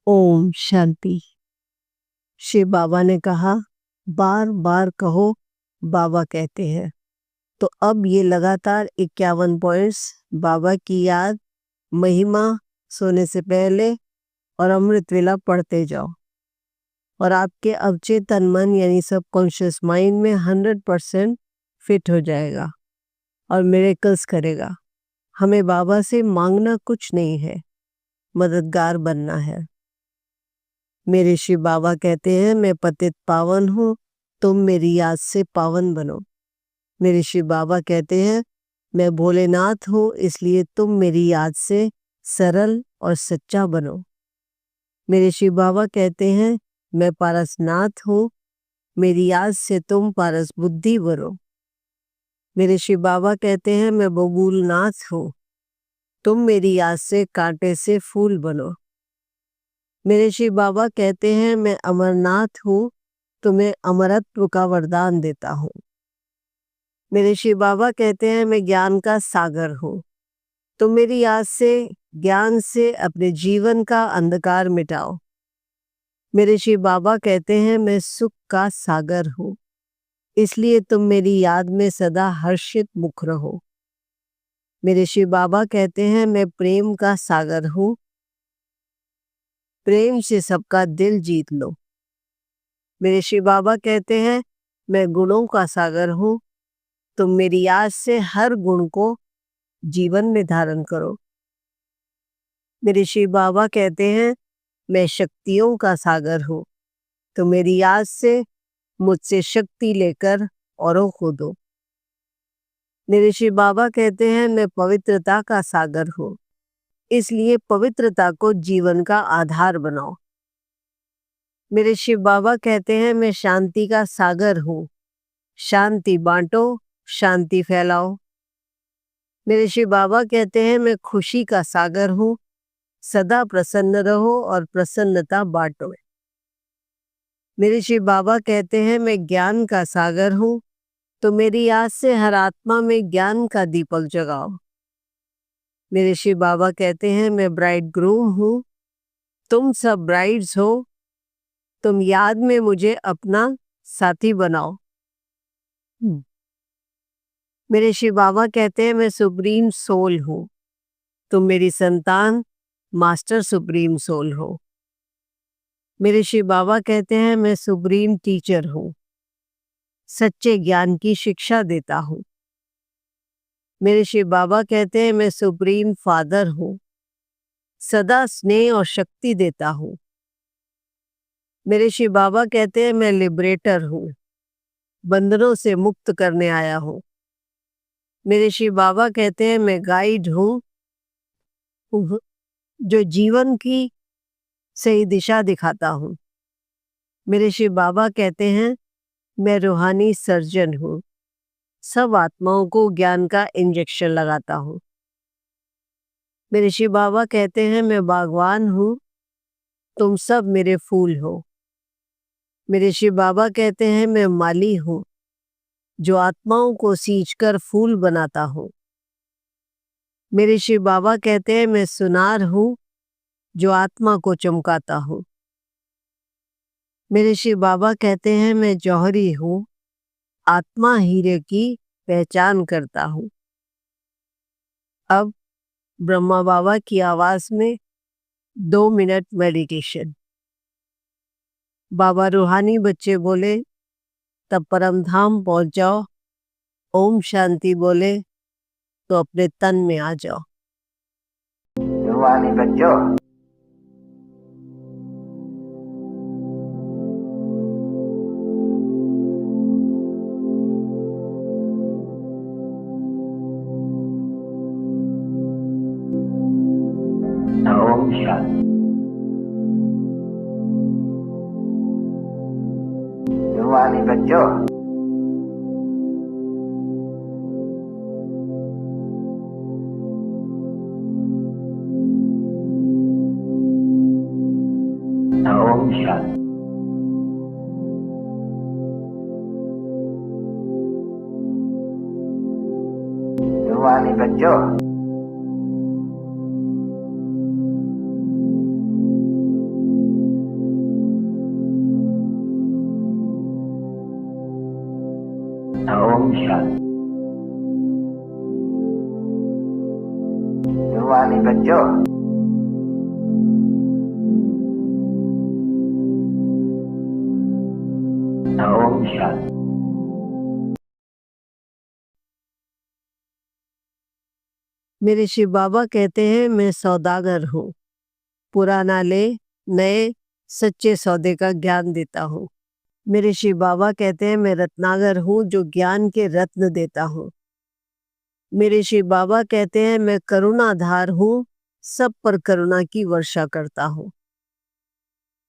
ओम शांति। शिव बाबा ने कहा, बार बार कहो, बाबा कहते हैं। तो अब ये लगातार 51 पॉइंट्स बाबा की याद, महिमा, सोने से पहले और अमृत वेला पढ़ते जाओ और आपके अवचेतन मन यानी सबकॉन्शियस माइंड में 100% फिट हो जाएगा और मिरेकल्स करेगा। हमें बाबा से मांगना कुछ नहीं है, मददगार बनना है। मेरे शिव बाबा कहते हैं, मैं पतित पावन हूँ, तुम मेरी याद से पावन बनो। मेरे शिव बाबा कहते हैं, मैं भोलेनाथ हूँ, इसलिए तुम मेरी याद से सरल और सच्चा बनो। मेरे शिव बाबा कहते हैं, मैं पारसनाथ हूँ, मेरी याद से तुम पारस बुद्धि बनो। मेरे शिव बाबा कहते हैं, मैं बबूलनाथ हूँ, तुम मेरी याद से कांटे से फूल बनो। मेरे शिव बाबा कहते हैं, मैं अमरनाथ हूँ, तुम्हें अमरत्व का वरदान देता हूँ। मेरे शिव बाबा कहते हैं, मैं ज्ञान का सागर हूँ, तुम मेरी याद से ज्ञान से अपने जीवन का अंधकार मिटाओ। मेरे शिव बाबा कहते हैं, मैं सुख का सागर हूँ, इसलिए तुम मेरी याद में सदा हर्षित मुख रहो। मेरे शिव बाबा कहते हैं, मैं प्रेम का सागर हूँ, प्रेम से सबका दिल जीत लो। मेरे शिव बाबा कहते हैं, मैं गुणों का सागर हूँ, तुम मेरी याद से हर गुण को जीवन में धारण करो। मेरे शिव बाबा कहते हैं, मैं शक्तियों का सागर हूँ, तो मेरी याद से मुझसे शक्ति लेकर औरों को दो। मेरे शिव बाबा कहते हैं, मैं पवित्रता का सागर हूँ, इसलिए पवित्रता को जीवन का आधार बनाओ। मेरे शिव बाबा कहते हैं, मैं शांति का सागर हूँ, शांति बांटो, शांति फैलाओ। मेरे शिव बाबा कहते हैं, मैं खुशी का सागर हूँ, सदा प्रसन्न रहो और प्रसन्नता बांटो। मेरे शिव बाबा कहते हैं, मैं ज्ञान का सागर हूँ, तो मेरी याद से हर आत्मा में ज्ञान का दीपक जगाओ। मेरे शिव बाबा कहते हैं, मैं ब्राइड ग्रूम हूँ, तुम सब ब्राइड्स हो, तुम याद में मुझे अपना साथी बनाओ। मेरे शिव बाबा कहते हैं, मैं सुप्रीम सोल हूँ, तुम मेरी संतान मास्टर सुप्रीम सोल हो। मेरे शिव बाबा कहते हैं, मैं सुप्रीम टीचर हूँ, सच्चे ज्ञान की शिक्षा देता हूँ। मेरे शिव बाबा कहते हैं, मैं सुप्रीम फादर हूँ, सदा स्नेह और शक्ति देता हूँ। मेरे शिव बाबा कहते हैं, मैं लिबरेटर हूँ, बंधनों से मुक्त करने आया हूँ। मेरे शिव बाबा कहते हैं, मैं गाइड हूँ, जो जीवन की सही दिशा दिखाता हूँ। मेरे शिव बाबा कहते हैं, मैं रूहानी सर्जन हूँ, सब आत्माओं को ज्ञान का इंजेक्शन लगाता हूँ। मेरे शिव बाबा कहते हैं, मैं बागवान हूँ, तुम सब मेरे फूल हो। मेरे शिव बाबा कहते हैं, मैं माली हूँ, जो आत्माओं को सींचकर फूल बनाता हूँ। मेरे शिव बाबा कहते हैं, मैं सुनार हूँ, जो आत्मा को चमकाता हूँ। मेरे शिव बाबा कहते हैं, मैं जौहरी हूँ, आत्मा हीरे की पहचान करता हूँ। अब ब्रह्मा बाबा की आवाज में 2 मिनट मेडिटेशन। बाबा रूहानी बच्चे बोले तब परम धाम पहुंच जाओ, ओम शांति बोले तो अपने तन में आ जाओ। रूहानी बच्चों, ओम शांति। रूहानी बच्चों, ओम शांति। रूहानी बच्चों, ओम शांति। रूहानी बच्चों, ओम शांति। मेरे शिव बाबा कहते हैं मैं सौदागर हूँ, पुराना ले नए सच्चे सौदे का ज्ञान देता हूँ। मेरे शिव बाबा कहते हैं मैं रत्नागर हूँ जो ज्ञान के रत्न देता हूँ। मेरे शिव बाबा कहते हैं मैं करुणाधार हूँ, सब पर करुणा की वर्षा करता हूँ।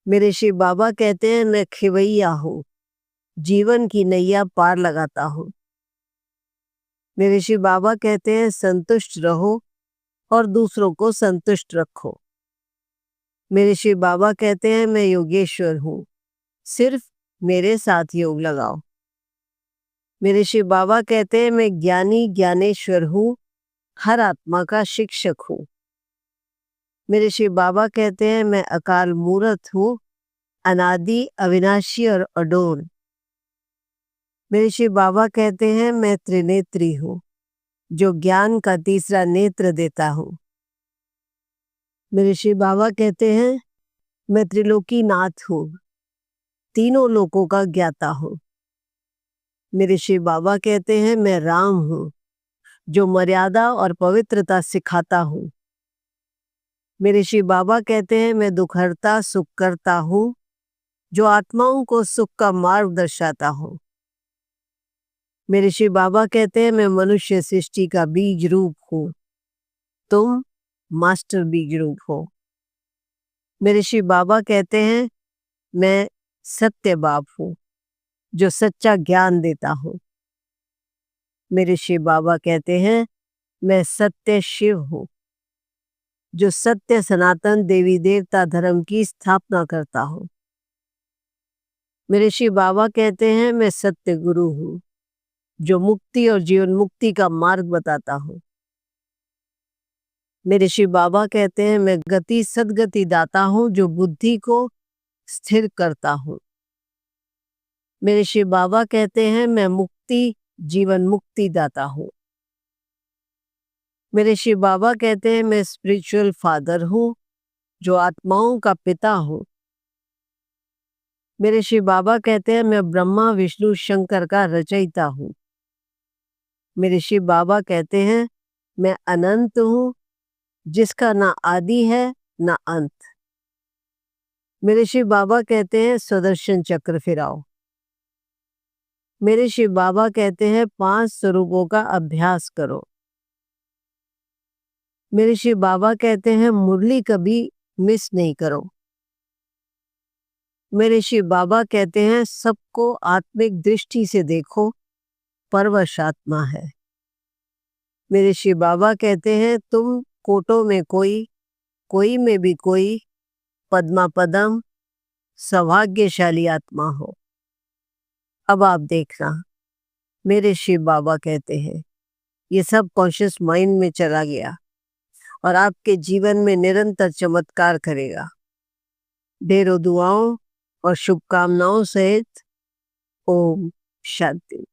मेरे शिव बाबा कहते हैं मैं खिवैया हूँ, जीवन की नैया पार लगाता हूँ। मेरे शिव बाबा कहते हैं संतुष्ट रहो और दूसरों को संतुष्ट रखो। मेरे शिव बाबा कहते हैं मैं योगेश्वर हूँ, सिर्फ मेरे साथ योग लगाओ। मेरे शिव बाबा कहते हैं मैं ज्ञानी ज्ञानेश्वर हूँ, हर आत्मा का शिक्षक हूँ। मेरे शिव बाबा कहते हैं मैं अकाल मूर्त हूँ, अनादि अविनाशी और अडोल। मेरे शिव बाबा कहते हैं मैं त्रिनेत्री हूँ, जो ज्ञान का तीसरा नेत्र देता हूँ। मेरे शिव बाबा कहते हैं मैं त्रिलोकी नाथ हूँ, तीनों लोकों का ज्ञाता हूँ। मेरे शिव बाबा कहते हैं मैं राम हूँ, जो मर्यादा और पवित्रता सिखाता हूँ। मेरे शिव बाबा कहते हैं मैं दुखहर्ता सुख करता हूँ, जो आत्माओं को सुख का मार्ग दर्शाता हूँ। मेरे शिव बाबा कहते हैं मैं मनुष्य सृष्टि का बीज रूप हूँ, तुम मास्टर बीज रूप हो। मेरे शिव बाबा कहते हैं मैं सत्य बाप हूँ, जो सच्चा ज्ञान देता हूँ। मेरे शिव बाबा कहते हैं मैं सत्य शिव हूँ, जो सत्य सनातन देवी देवता धर्म की स्थापना करता हूँ। मेरे शिव बाबा कहते हैं मैं सत्य गुरु हूँ, जो मुक्ति और जीवन मुक्ति का मार्ग बताता हूँ। मेरे शिव बाबा कहते हैं मैं गति सद्गति दाता हूँ, जो बुद्धि को स्थिर करता हूँ। मेरे शिव बाबा कहते हैं मैं मुक्ति जीवन मुक्ति दाता हूँ। मेरे शिव बाबा कहते हैं मैं स्पिरिचुअल फादर हूँ, जो आत्माओं का पिता हूँ। मेरे शिव बाबा कहते हैं मैं ब्रह्मा विष्णु शंकर का रचयिता हूँ। मेरे शिव बाबा कहते हैं मैं अनंत हूँ, जिसका ना आदि है ना अंत। मेरे शिव बाबा कहते हैं सुदर्शन चक्र फिराओ। मेरे शिव बाबा कहते हैं 5 स्वरूपों का अभ्यास करो। मेरे शिव बाबा कहते हैं मुरली कभी मिस नहीं करो। मेरे शिव बाबा कहते हैं सबको आत्मिक दृष्टि से देखो, परवश आत्मा है। मेरे शिव बाबा कहते हैं तुम कोटों में कोई में भी कोई, पद्मा पदम सौभाग्यशाली आत्मा हो। अब आप देखना, मेरे शिव बाबा कहते हैं ये सब कॉन्शियस माइंड में चला गया और आपके जीवन में निरंतर चमत्कार करेगा। ढेरों दुआओं और शुभकामनाओं सहित ओम शांति।